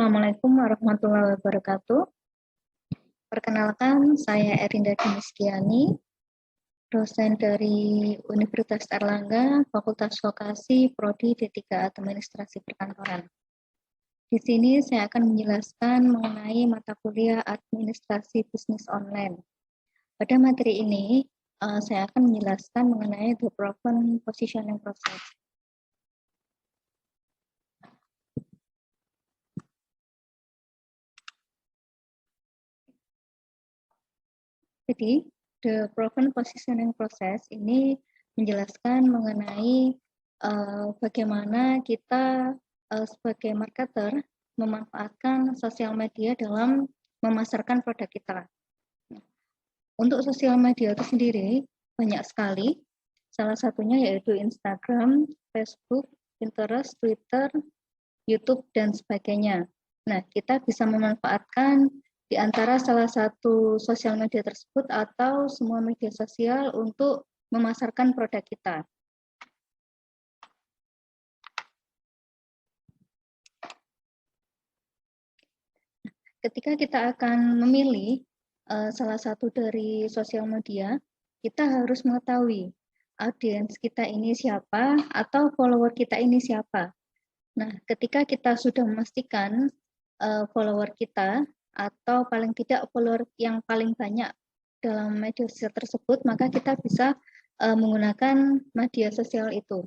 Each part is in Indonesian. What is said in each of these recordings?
Assalamualaikum warahmatullahi wabarakatuh. Perkenalkan, saya Erinda Dimiskiani, dosen dari Universitas Airlangga, Fakultas Vokasi, Prodi D3 Administrasi Perkantoran. Di sini saya akan menjelaskan mengenai mata kuliah Administrasi Bisnis Online. Pada materi ini, saya akan menjelaskan mengenai the proven positioning process. Jadi, the proven positioning process ini menjelaskan mengenai bagaimana kita sebagai marketer memanfaatkan sosial media dalam memasarkan produk kita. Untuk sosial media itu sendiri banyak sekali, salah satunya yaitu Instagram, Facebook, Pinterest, Twitter, YouTube, dan sebagainya. Nah, kita bisa memanfaatkan di antara salah satu sosial media tersebut atau semua media sosial untuk memasarkan produk kita. Ketika kita akan memilih salah satu dari sosial media, kita harus mengetahui audiens kita ini siapa atau follower kita ini siapa. Nah, ketika kita sudah memastikan follower kita atau paling tidak follower yang paling banyak dalam media sosial tersebut, maka kita bisa menggunakan media sosial itu.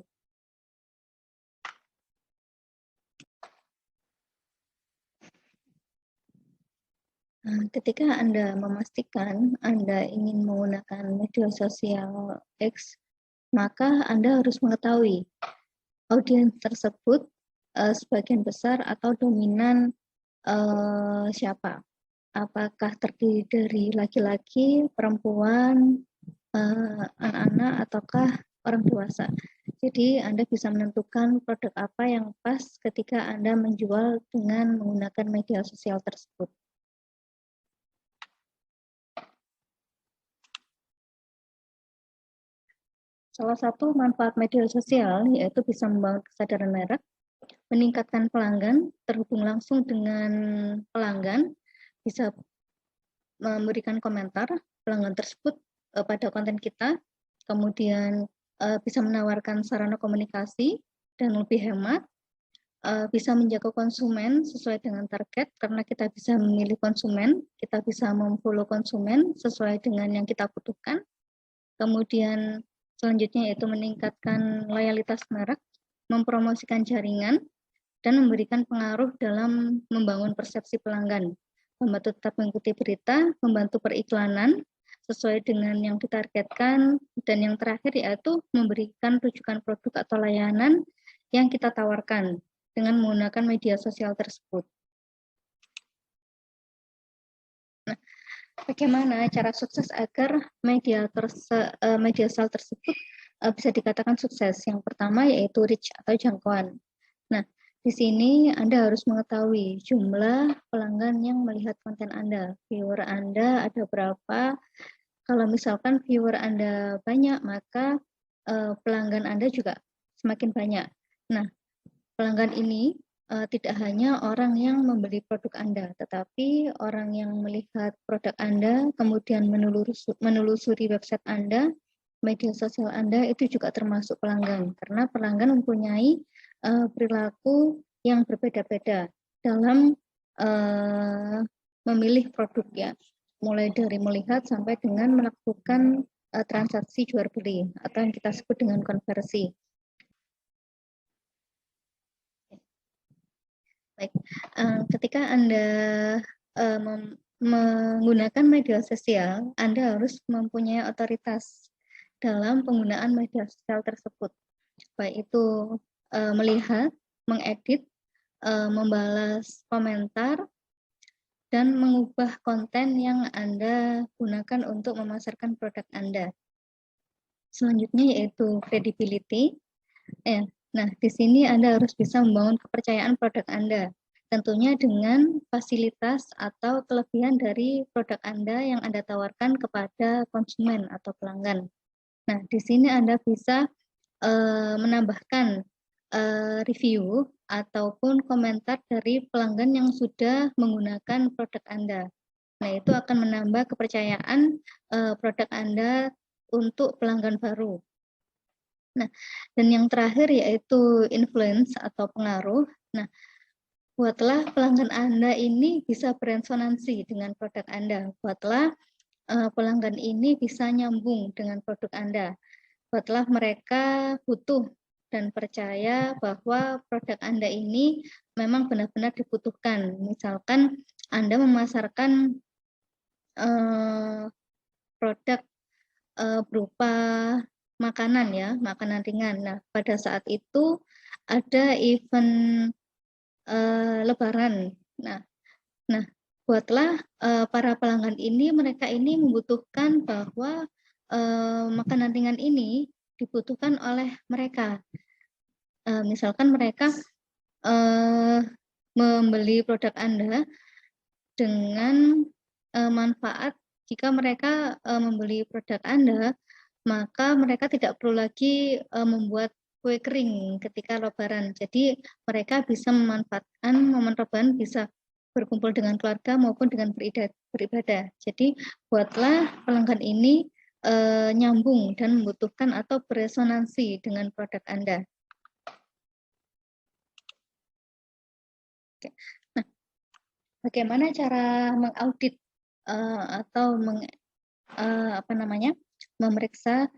Ketika Anda memastikan Anda ingin menggunakan media sosial X, maka Anda harus mengetahui audiens tersebut sebagian besar atau dominan siapa. Apakah terdiri dari laki-laki, perempuan, anak-anak, ataukah orang dewasa. Jadi Anda bisa menentukan produk apa yang pas ketika Anda menjual dengan menggunakan media sosial tersebut. Salah satu manfaat media sosial yaitu bisa membangun kesadaran merek, meningkatkan pelanggan, terhubung langsung dengan pelanggan, bisa memberikan komentar pelanggan tersebut pada konten kita, kemudian bisa menawarkan sarana komunikasi dan lebih hemat, bisa menjaga konsumen sesuai dengan target karena kita bisa memilih konsumen, kita bisa memfollow konsumen sesuai dengan yang kita butuhkan. Kemudian selanjutnya yaitu meningkatkan loyalitas merek, mempromosikan jaringan, dan memberikan pengaruh dalam membangun persepsi pelanggan, membantu tetap mengikuti berita, membantu periklanan sesuai dengan yang ditargetkan, dan yang terakhir yaitu memberikan rujukan produk atau layanan yang kita tawarkan dengan menggunakan media sosial tersebut. Nah, bagaimana cara sukses agar media sosial tersebut bisa dikatakan sukses? Yang pertama yaitu reach atau jangkauan. Nah, di sini Anda harus mengetahui jumlah pelanggan yang melihat konten Anda. Viewer Anda ada berapa? Kalau misalkan viewer Anda banyak, maka pelanggan Anda juga semakin banyak. Nah, pelanggan ini tidak hanya orang yang membeli produk Anda, tetapi orang yang melihat produk Anda, kemudian menelusuri website Anda, media sosial Anda, itu juga termasuk pelanggan. Karena pelanggan mempunyai perilaku yang berbeda-beda dalam memilih produk ya, mulai dari melihat sampai dengan melakukan transaksi jual beli atau yang kita sebut dengan konversi. Baik, ketika Anda menggunakan media sosial, Anda harus mempunyai otoritas dalam penggunaan media sosial tersebut, baik itu melihat, mengedit, membalas komentar, dan mengubah konten yang Anda gunakan untuk memasarkan produk Anda. Selanjutnya yaitu credibility. Nah, di sini Anda harus bisa membangun kepercayaan produk Anda, tentunya dengan fasilitas atau kelebihan dari produk Anda yang Anda tawarkan kepada konsumen atau pelanggan. Nah, di sini Anda bisa menambahkan review ataupun komentar dari pelanggan yang sudah menggunakan produk Anda. Nah, itu akan menambah kepercayaan produk Anda untuk pelanggan baru. Nah, dan yang terakhir yaitu influence atau pengaruh. Nah, buatlah pelanggan Anda ini bisa beresonansi dengan produk Anda. Buatlah pelanggan ini bisa nyambung dengan produk Anda. Buatlah mereka butuh dan percaya bahwa produk Anda ini memang benar-benar dibutuhkan. Misalkan Anda memasarkan produk berupa makanan ya, makanan ringan. Nah, pada saat itu ada event Lebaran. Nah, buatlah para pelanggan ini, mereka ini membutuhkan bahwa makanan ringan ini dibutuhkan oleh mereka. Misalkan mereka membeli produk Anda dengan manfaat jika mereka membeli produk Anda, maka mereka tidak perlu lagi membuat kue kering ketika Lebaran. Jadi mereka bisa memanfaatkan momen Lebaran, bisa berkumpul dengan keluarga maupun dengan beribadah. Jadi buatlah pelanggan ini nyambung dan membutuhkan atau beresonansi dengan produk Anda. Oke. Nah, bagaimana cara mengaudit atau memeriksa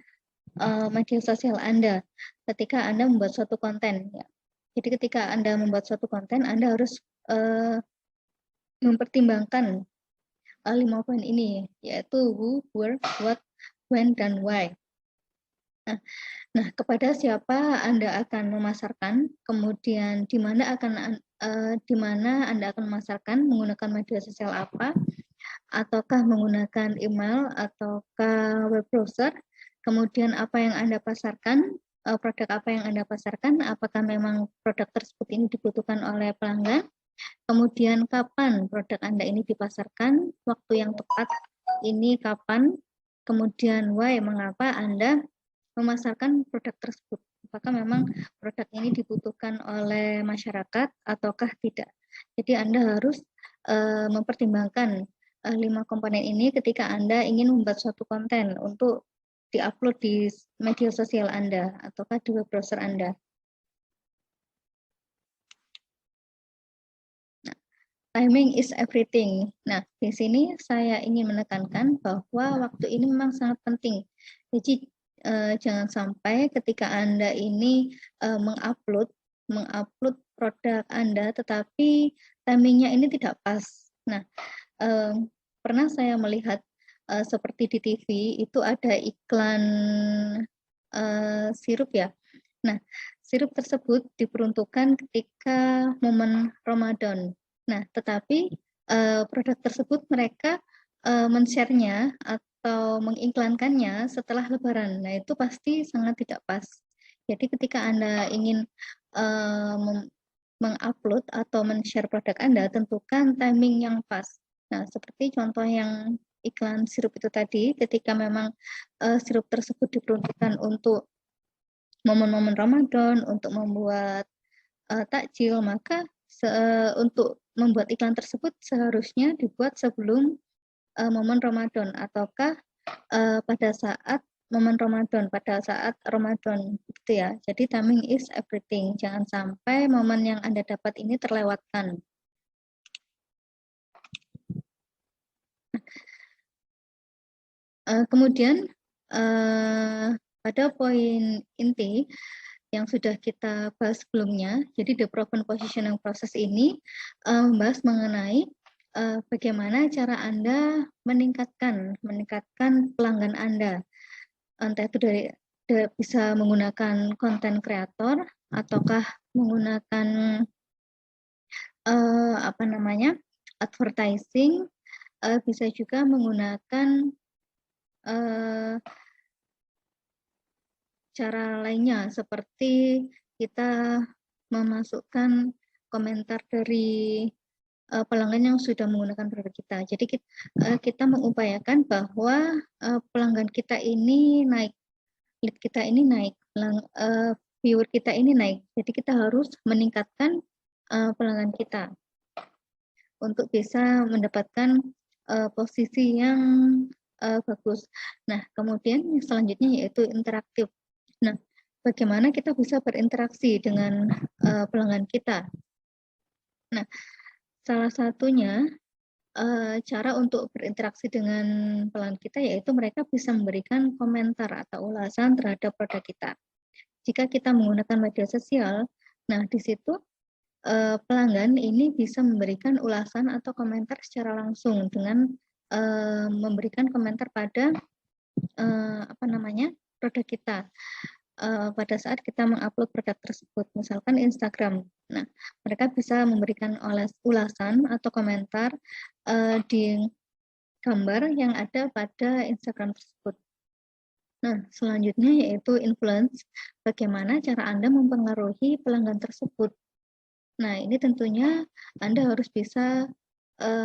media sosial Anda ketika Anda membuat suatu konten ya. Jadi ketika Anda membuat suatu konten, Anda harus mempertimbangkan 5 poin ini, yaitu who, where, what, when, dan why. Nah, kepada siapa Anda akan memasarkan, kemudian di mana Anda akan memasarkan, menggunakan media sosial apa, ataukah menggunakan email, ataukah web browser, kemudian apa yang Anda pasarkan, produk apa yang Anda pasarkan, apakah memang produk tersebut ini dibutuhkan oleh pelanggan, kemudian kapan produk Anda ini dipasarkan, waktu yang tepat ini kapan, kemudian why, mengapa Anda memasarkan produk tersebut, apakah memang produk ini dibutuhkan oleh masyarakat ataukah tidak. Jadi Anda harus mempertimbangkan 5 komponen ini ketika Anda ingin membuat suatu konten untuk diupload di media sosial Anda ataukah di web browser Anda. Nah, timing is everything. Nah, di sini saya ingin menekankan bahwa waktu ini memang sangat penting. Jadi jangan sampai ketika Anda ini mengupload produk Anda, tetapi timingnya ini tidak pas. Nah, pernah saya melihat seperti di TV itu ada iklan sirup ya. Nah, sirup tersebut diperuntukkan ketika momen Ramadan. Nah, tetapi produk tersebut mereka men-share-nya atau mengiklankannya setelah Lebaran. Nah, itu pasti sangat tidak pas. Jadi ketika Anda ingin mengupload atau men-share produk Anda, tentukan timing yang pas. Nah, seperti contoh yang iklan sirup itu tadi, ketika memang sirup tersebut diperuntukkan untuk momen-momen Ramadan, untuk membuat takjil, maka untuk membuat iklan tersebut seharusnya dibuat sebelum momen Ramadan ataukah pada saat momen Ramadan, pada saat Ramadan gitu ya. Jadi timing is everything. Jangan sampai momen yang Anda dapat ini terlewatkan. Kemudian pada poin inti yang sudah kita bahas sebelumnya, jadi the proven positioning process ini membahas mengenai bagaimana cara Anda meningkatkan pelanggan Anda, entah itu bisa menggunakan konten kreator ataukah menggunakan advertising, bisa juga menggunakan cara lainnya seperti kita memasukkan komentar dari pelanggan yang sudah menggunakan produk kita. Jadi kita mengupayakan bahwa pelanggan kita ini naik, lead kita ini naik, viewer kita ini naik. Jadi kita harus meningkatkan pelanggan kita untuk bisa mendapatkan posisi yang bagus. Nah, kemudian yang selanjutnya yaitu interaktif. Nah, bagaimana kita bisa berinteraksi dengan pelanggan kita? Nah, salah satunya cara untuk berinteraksi dengan pelanggan kita yaitu mereka bisa memberikan komentar atau ulasan terhadap produk kita. Jika kita menggunakan media sosial, nah di situ pelanggan ini bisa memberikan ulasan atau komentar secara langsung dengan memberikan komentar pada produk kita pada saat kita mengupload produk tersebut, misalkan Instagram. Nah, mereka bisa memberikan ulasan atau komentar di gambar yang ada pada Instagram tersebut. Nah, selanjutnya yaitu influence, bagaimana cara Anda mempengaruhi pelanggan tersebut. Nah, ini tentunya Anda harus bisa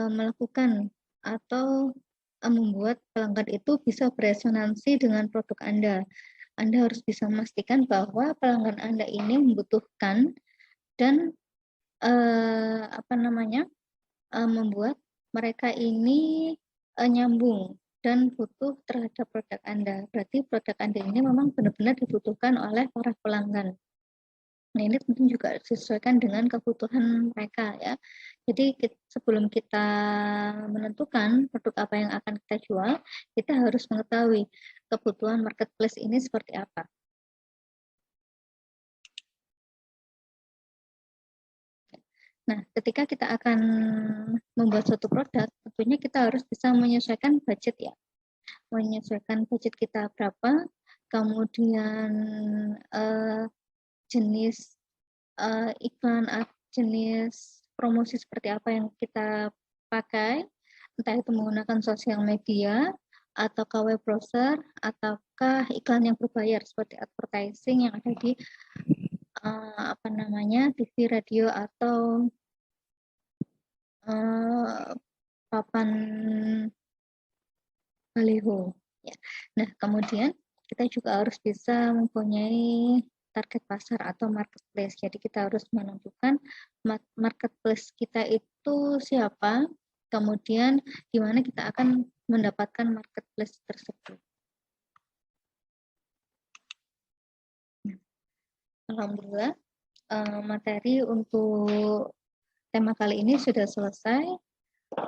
melakukan atau membuat pelanggan itu bisa beresonansi dengan produk Anda. Anda harus bisa memastikan bahwa pelanggan Anda ini membutuhkan dan membuat mereka ini nyambung dan butuh terhadap produk Anda. Berarti produk Anda ini memang benar-benar dibutuhkan oleh para pelanggan. Nah, ini tentu juga disesuaikan dengan kebutuhan mereka ya. Jadi sebelum kita menentukan produk apa yang akan kita jual, kita harus mengetahui kebutuhan marketplace ini seperti apa. Nah, ketika kita akan membuat suatu produk, tentunya kita harus bisa menyesuaikan budget ya. Menyesuaikan budget kita berapa, kemudian jenis iklan, jenis promosi seperti apa yang kita pakai, entah itu menggunakan sosial media, ataukah web browser, ataukah iklan yang berbayar seperti advertising yang ada di TV, radio, atau papan baliho. Ya. Nah, kemudian kita juga harus bisa mempunyai target pasar atau marketplace. Jadi kita harus menentukan marketplace kita itu siapa, kemudian di mana kita akan mendapatkan marketplace tersebut. Alhamdulillah, materi untuk tema kali ini sudah selesai.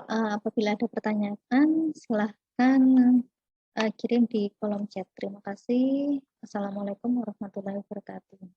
Apabila ada pertanyaan, silahkan kirim di kolom chat. Terima kasih. Assalamualaikum warahmatullahi wabarakatuh.